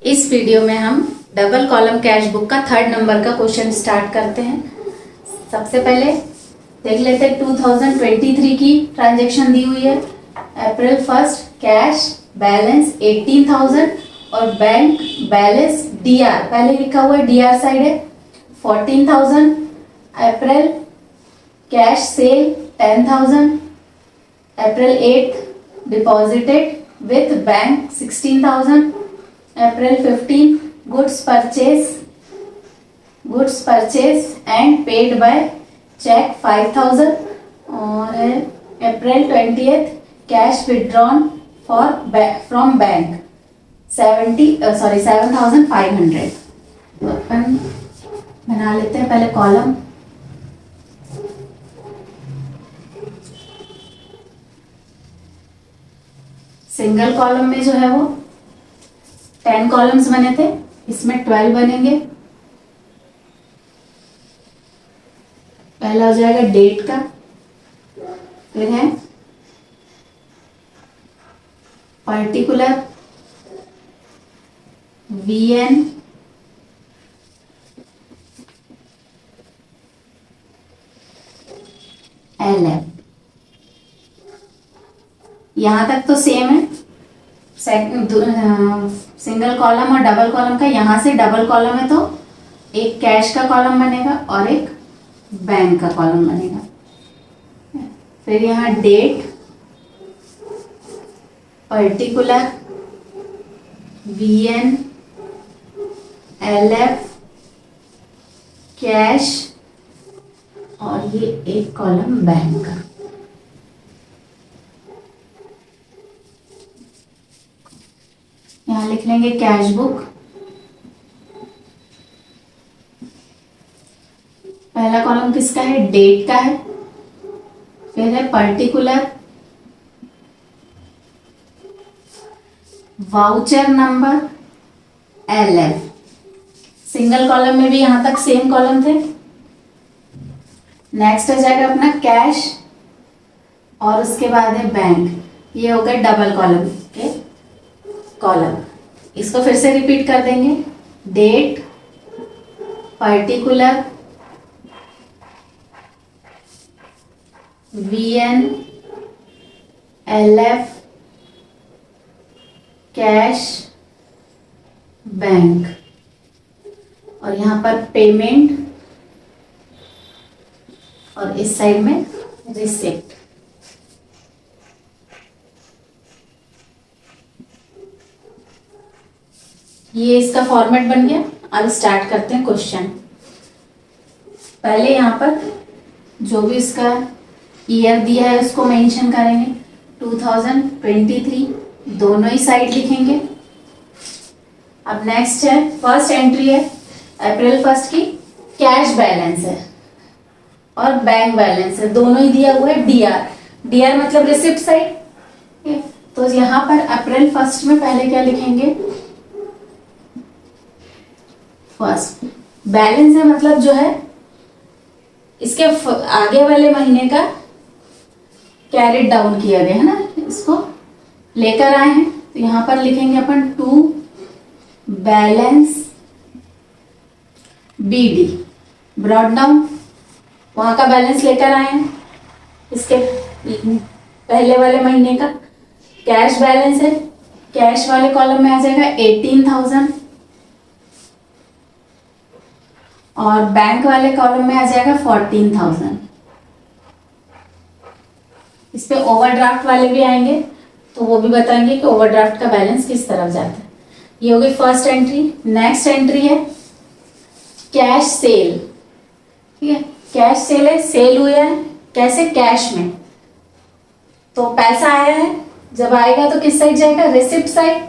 इस वीडियो में हम डबल कॉलम कैश बुक का 3rd नंबर का क्वेश्चन स्टार्ट करते हैं। सबसे पहले देख लेते हैं 2023 की ट्रांजैक्शन दी हुई है। अप्रैल 1 कैश बैलेंस 18,000 और बैंक बैलेंस डीआर पहले लिखा हुआ है, डीआर साइड है 14,000। April cash sale 10,000। April 8 deposited with bank 16,000। April 15 goods purchase and paid by check 5,000 और April 20th cash withdrawn from bank 7,500। तो अपन बना लेते हैं पहले कॉलम। सिंगल कॉलम में जो है वो 10 कॉलम्स बने थे, इसमें 12 बनेंगे। पहला हो जाएगा डेट का, फिर है पर्टिकुलर VN LF। यहां तक तो सेम है। सिंगल कॉलम और डबल कॉलम का, यहां से डबल कॉलम है तो एक कैश का कॉलम बनेगा और एक बैंक का कॉलम बनेगा। फिर यहां date particular VN LF cash और ये एक कॉलम बैंक का। यहाँ लिख लेंगे कैश बुक। पहला कॉलम किसका है? डेट का है। फिर है particular voucher number LF। Single column में भी यहां तक सेम कॉलम थे। नेक्स्ट आ जाएगा अपना कैश और उसके बाद है बैंक। ये हो गया डबल कॉलम के कॉलम। इसको फिर से रिपीट कर देंगे। Date particular VN LF cash bank और यहां पर पेमेंट और इस साइड में रिसिप्ट। ये इसका फॉर्मेट बन गया। अब स्टार्ट करते हैं क्वेश्चन। पहले यहाँ पर जो भी इसका ईयर दिया है उसको मेंशन करेंगे। 2023 दोनों ही साइड लिखेंगे। अब नेक्स्ट है फर्स्ट एंट्री है अप्रैल 1 की, कैश बैलेंस है और बैंक बैलेंस है, दोनों ही दिया हुआ है डीआर। डीआर मतलब रिसिप्ट साइड। तो यहाँ पर अप्रैल 1 में पहले क्या लिखेंगे? फर्स्ट बैलेंस है मतलब जो है इसके आगे वाले महीने का कैरेट डाउन किया गया है ना, इसको लेकर आए हैं। तो यहां पर लिखेंगे अपन to balance BD brought down, वहां का बैलेंस लेकर आए हैं इसके पहले वाले महीने का। कैश बैलेंस है, कैश वाले कॉलम में आ जाएगा 18,000 और बैंक वाले कॉलम में आ जाएगा 14,000। इस पे ओवरड्राफ्ट वाले भी आएंगे तो वो भी बताएंगे कि ओवरड्राफ्ट का बैलेंस किस तरफ जाता है। ये हो गई फर्स्ट एंट्री। नेक्स्ट एंट्री है कैश सेल। ठीक है, कैश सेल है, सेल हुआ है कैसे? कैश में। तो पैसा आया है, जब आएगा तो किस साइड जाएगा? Receipt side.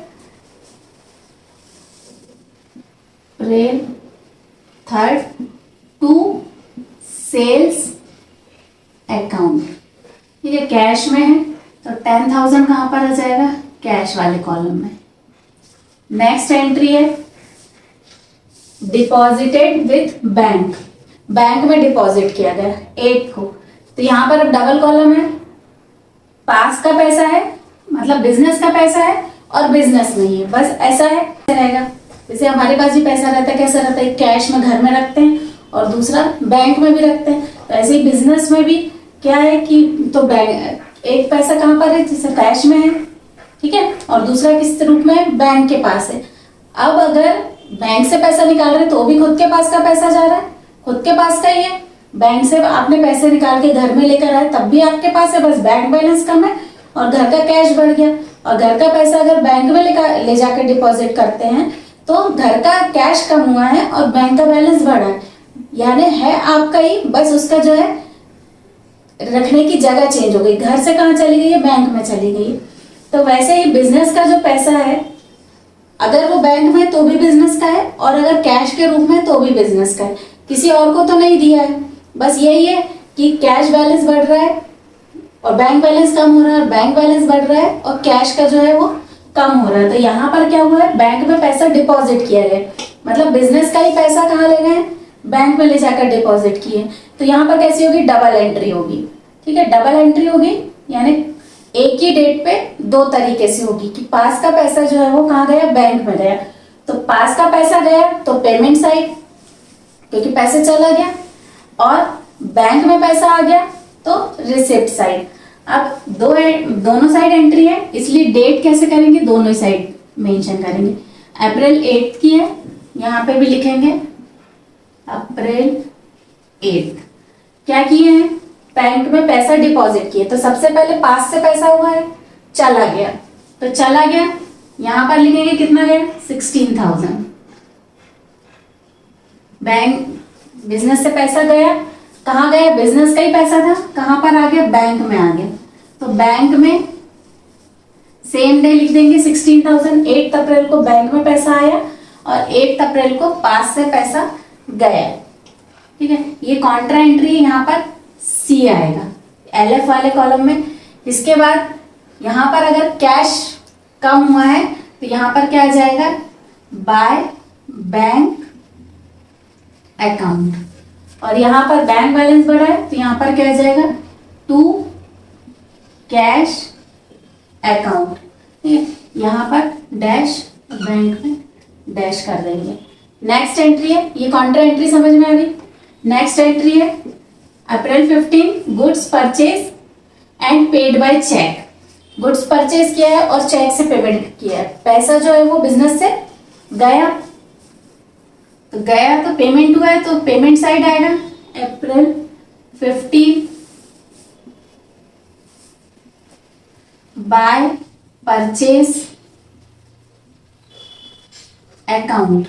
April 3 to sales account. ठीक है, कैश में है तो 10,000 कहां पर आ जाएगा? कैश वाले कॉलम में। नेक्स्ट एंट्री है डिपॉजिटेड विथ बैंक। बैंक में डिपॉजिट किया गया 8 को। तो यहां पर अब डबल कॉलम है, पास का पैसा है मतलब बिजनेस का पैसा है और बिजनेस नहीं है, बस ऐसा है रहेगा। जैसे हमारे पास भी पैसा रहता है, कैसा रहता है, कैश में घर में रखते हैं और दूसरा बैंक में भी रखते हैं। तो ऐसे ही बिजनेस में भी क्या है कि तो बैंक एक पैसा कहाँ पर है, जैसे कैश में है, ठीक है, और दूसरा किस रूप में, बैंक के पास है। अब अगर बैंक से पैसा निकाल रहे तो भी खुद के पास का पैसा जा रहा है, खुद के पास का ही है। बैंक से आपने पैसे निकाल के घर में लेकर आए तब भी आपके पास है, बस बैंक बैलेंस कम है और घर का कैश बढ़ गया। और घर का पैसा अगर बैंक में ले जाकर डिपॉजिट करते हैं तो घर का कैश कम हुआ है और बैंक का बैलेंस बढ़ा है, यानी है आपका ही, बस उसका जो है रखने की जगह चेंज हो गई, घर से कहाँ चली गई है, बैंक में चली गई है। तो वैसे ही बिजनेस का जो पैसा है अगर वो बैंक में तो भी बिजनेस का है और अगर कैश के रूप में तो भी बिजनेस का है, किसी और को तो नहीं दिया है। बस यही है कि कैश बैलेंस बढ़ रहा है और बैंक बैलेंस कम हो रहा है, और बैंक बैलेंस बढ़ रहा है और कैश का जो है वो कम हो रहा है। तो यहाँ पर क्या हुआ है, बैंक में पैसा डिपॉजिट किया गया, मतलब बिजनेस का ही पैसा कहाँ ले गए, बैंक में ले जाकर डिपॉजिट किए। तो यहाँ पर कैसी होगी, डबल एंट्री होगी, ठीक है, डबल एंट्री होगी, यानी एक ही डेट पे दो तरीके से होगी कि पास का पैसा जो है वो कहाँ गया, बैंक में गया। तो पास का पैसा गया तो पेमेंट साइड, क्योंकि पैसे चला गया, और बैंक में पैसा आ गया तो रिसिप्ट साइड। अब दोनों साइड एंट्री है, इसलिए डेट कैसे करेंगे, दोनों ही साइड मेंशन करेंगे। अप्रैल 8 की है, यहाँ पे भी लिखेंगे अप्रैल 8। क्या किए हैं, बैंक में पैसा डिपॉजिट किए। तो सबसे पहले पास से पैसा हुआ है, चला गया, तो चला गया, यहां पर लिखेंगे कितना गया, 16,000। बैंक बिजनेस से पैसा गया, कहाँ गया, बिजनेस का ही पैसा था, कहां पर आ गया, बैंक में आ गया। तो बैंक में सेम डे लिख देंगे 16,000। 8 अप्रैल को बैंक में पैसा आया और 8 अप्रैल को पास से पैसा गया, ठीक है। ये कॉन्ट्रा एंट्री यहाँ पर सी आएगा एलएफ वाले कॉलम में। इसके बाद यहाँ पर अगर कैश कम हुआ है तो यहाँ पर क्या आ जाएगा, बाय बैंक अकाउंट, और यहाँ पर बैंक बैलेंस बढ़ा है तो यहाँ पर क्या आ जाएगा, टू कैश अकाउंट, ठीक है। यहाँ पर डैश, बैंक में डैश कर देंगे। नेक्स्ट एंट्री है, ये कॉन्ट्रा एंट्री समझ में आ गई। नेक्स्ट एंट्री है April 15, goods purchase and paid by cheque. Goods purchase किया है और चेक से पेमेंट किया है, पैसा जो है वो बिजनेस से गया, तो गया तो पेमेंट हुआ है तो पेमेंट साइड आएगा। अप्रैल 15 by purchase account,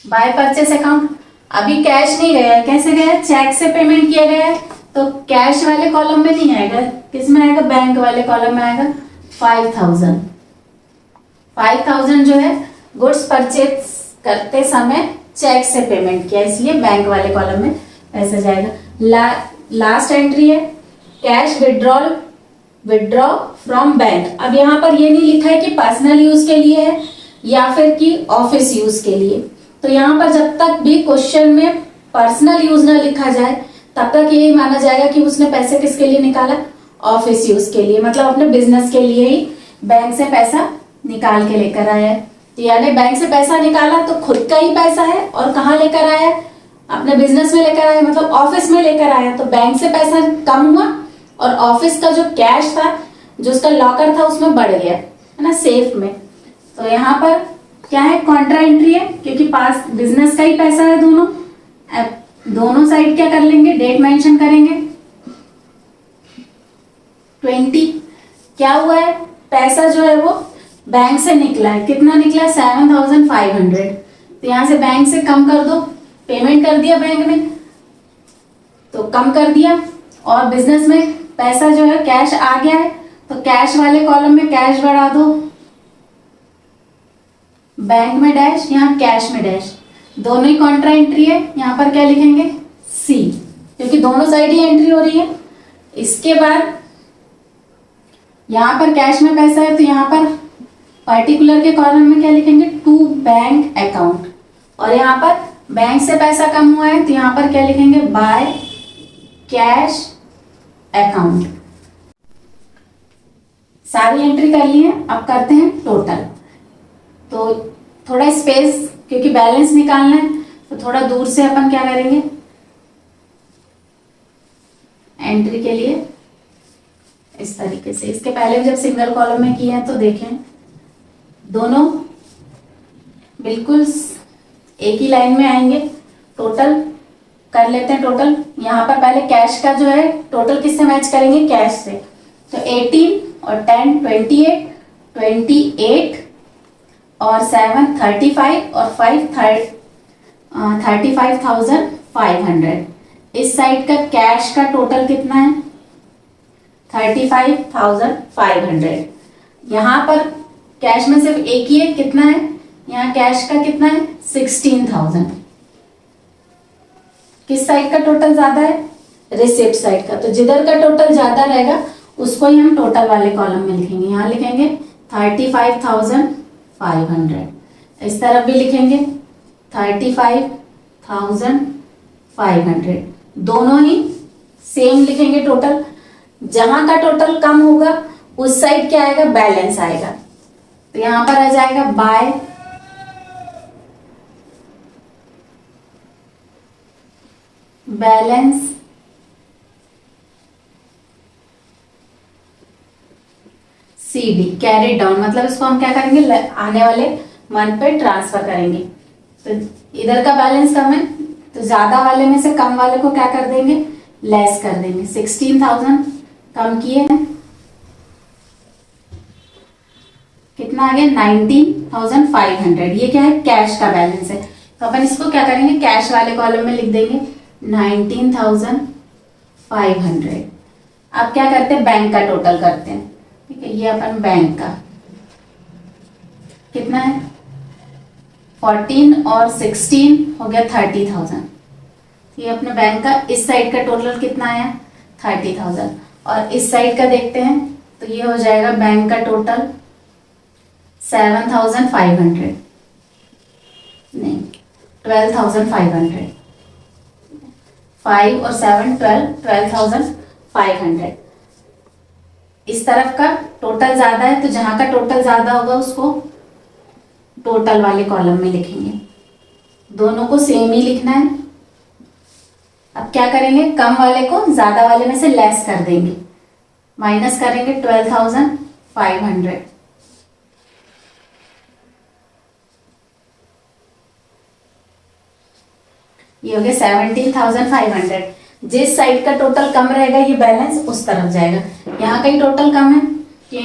by purchase account. अभी कैश नहीं गया, कैसे गया, चेक से पेमेंट किया गया है, तो कैश वाले कॉलम में नहीं आएगा, किस में आएगा, बैंक वाले कॉलम में आएगा। 5,000 जो है गुड्स परचेज करते समय चेक से पेमेंट किया, इसलिए बैंक वाले कॉलम में पैसा जाएगा। लास्ट एंट्री है कैश विड्रॉ फ्रॉम बैंक। अब यहाँ पर ये नहीं लिखा है कि पर्सनल यूज के लिए है या फिर कि ऑफिस यूज के लिए, तो यहाँ पर जब तक भी क्वेश्चन में पर्सनल यूज ना लिखा जाए तब तक यही माना जाएगा कि उसने पैसे किसके लिए निकाला, ऑफिस यूज के लिए, मतलब अपने बिजनेस के लिए ही बैंक से पैसा निकाल के लेकर आया है। तो यानी बैंक से पैसा निकाला तो खुद का ही पैसा है, और कहाँ लेकर आया, अपने बिजनेस में लेकर आया, मतलब ऑफिस में लेकर आया, तो बैंक से पैसा कम हुआ और ऑफिस का जो कैश था, जो उसका लॉकर था, उसमें बढ़ गया, है ना, सेफ में। तो यहाँ पर क्या है, कॉन्ट्रा एंट्री है, क्योंकि पास बिजनेस का ही पैसा है दोनों। दोनों साइड क्या कर लेंगे, डेट मेंशन करेंगे। 20 क्या हुआ है, पैसा जो है वो बैंक से निकला है, कितना निकला, 7,500। तो यहाँ से बैंक से कम कर दो, पेमेंट कर दिया बैंक ने तो कम कर दिया, और बिजनेस में पैसा जो है कैश आ गया है तो कैश वाले कॉलम में कैश बढ़ा दो, बैंक में डैश, यहाँ कैश में डैश, दोनों ही कॉन्ट्रा एंट्री है। यहाँ पर क्या लिखेंगे, सी, क्योंकि दोनों साइड ही एंट्री हो रही है। इसके बाद यहाँ पर कैश में पैसा है तो यहाँ पर पर्टिकुलर के कॉलम में क्या लिखेंगे, टू बैंक अकाउंट, और यहाँ पर बैंक से पैसा कम हुआ है तो यहाँ पर क्या लिखेंगे, बाय कैश अकाउंट। सारी एंट्री कर ली है, अब करते हैं टोटल। तो थोड़ा स्पेस, क्योंकि बैलेंस निकालना है तो थोड़ा दूर से अपन क्या करेंगे एंट्री के लिए इस तरीके से। इसके पहले भी जब सिंगल कॉलम में किए हैं तो देखें दोनों बिल्कुल एक ही लाइन में आएंगे। टोटल कर लेते हैं। टोटल यहाँ पर पहले कैश का जो है टोटल किससे मैच करेंगे, कैश से। तो 18 और 10 28, 28 और 7 35 और 5 35,500। इस साइड का कैश का टोटल कितना है 35,500। यहाँ पर कैश में सिर्फ एक ही है, कितना है यहाँ कैश का कितना है 16,000। किस साइड का टोटल ज्यादा है, रिसिप्ट साइड का। तो जिधर का टोटल ज्यादा रहेगा उसको ही हम टोटल वाले कॉलम में लिखेंगे। यहाँ लिखेंगे 35,500। इस तरफ भी लिखेंगे 35,500। दोनों ही सेम लिखेंगे टोटल। जहां का टोटल कम होगा उस साइड क्या आएगा, बैलेंस आएगा। तो यहां पर आ जाएगा by balance CD carry down, मतलब इसको हम क्या करेंगे आने वाले मंथ पे ट्रांसफर करेंगे। तो इधर का बैलेंस कम है तो ज्यादा वाले में से कम वाले को क्या कर देंगे, लेस कर देंगे। 16,000 कम किए हैं, कितना आ गया 19,500। ये क्या है, कैश का बैलेंस है। तो अपन इसको क्या करेंगे, कैश वाले कॉलम में लिख देंगे 19,500। अब क्या करते हैं, बैंक का टोटल करते हैं। ठीक है, ये अपन बैंक का कितना है 14 और 16 हो गया 30,000। ये अपने बैंक का इस साइड का टोटल कितना आया 30,000। और इस साइड का देखते हैं तो ये हो जाएगा बैंक का टोटल 7,500 नहीं 12,500। 5 और 7 12,500। इस तरफ का टोटल ज्यादा है तो जहां का टोटल ज्यादा होगा उसको टोटल वाले कॉलम में लिखेंगे। दोनों को सेम ही लिखना है। अब क्या करेंगे, कम वाले को ज्यादा वाले में से लेस कर देंगे, माइनस करेंगे 12,500। ये हो गया 17,500। जिस साइड का टोटल कम रहेगा ये बैलेंस उस तरफ जाएगा। यहाँ का ही टोटल कम है कि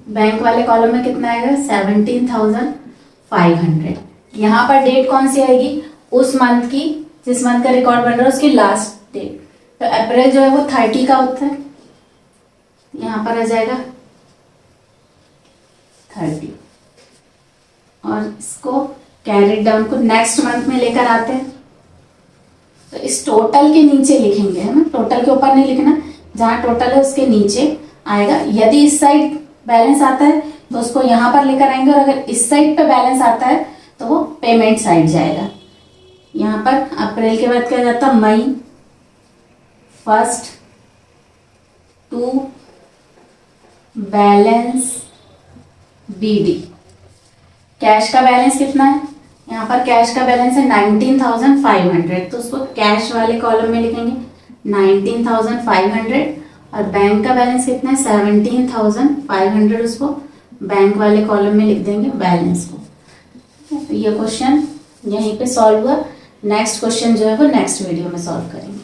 बैंक वाले कॉलम में कितना आएगा 17,500। यहाँ पर डेट कौन सी आएगी, उस मंथ की जिस मंथ का रिकॉर्ड बन रहा है उसकी लास्ट डेट। तो अप्रैल जो है वो 30 का होता है, यहाँ पर आ जाएगा 30। और इसको कैरी डाउन को नेक्स्ट मंथ में लेकर आते हैं। तो इस टोटल के नीचे लिखेंगे, है ना, टोटल के ऊपर नहीं लिखना, जहां टोटल है उसके नीचे आएगा। यदि इस साइड बैलेंस आता है तो उसको यहां पर लेकर आएंगे, और अगर इस साइड पे बैलेंस आता है तो वो पेमेंट साइड जाएगा। यहाँ पर अप्रैल के बाद क्या जाता, मई 1 टू बैलेंस BD। कैश का बैलेंस कितना है, यहाँ पर कैश का बैलेंस है 19,500, तो उसको कैश वाले कॉलम में लिखेंगे 19,500। और बैंक का बैलेंस कितना है 17,500, उसको बैंक वाले कॉलम में लिख देंगे बैलेंस को। तो ये क्वेश्चन यहीं पे सॉल्व हुआ। नेक्स्ट क्वेश्चन जो है वो नेक्स्ट वीडियो में सॉल्व करेंगे।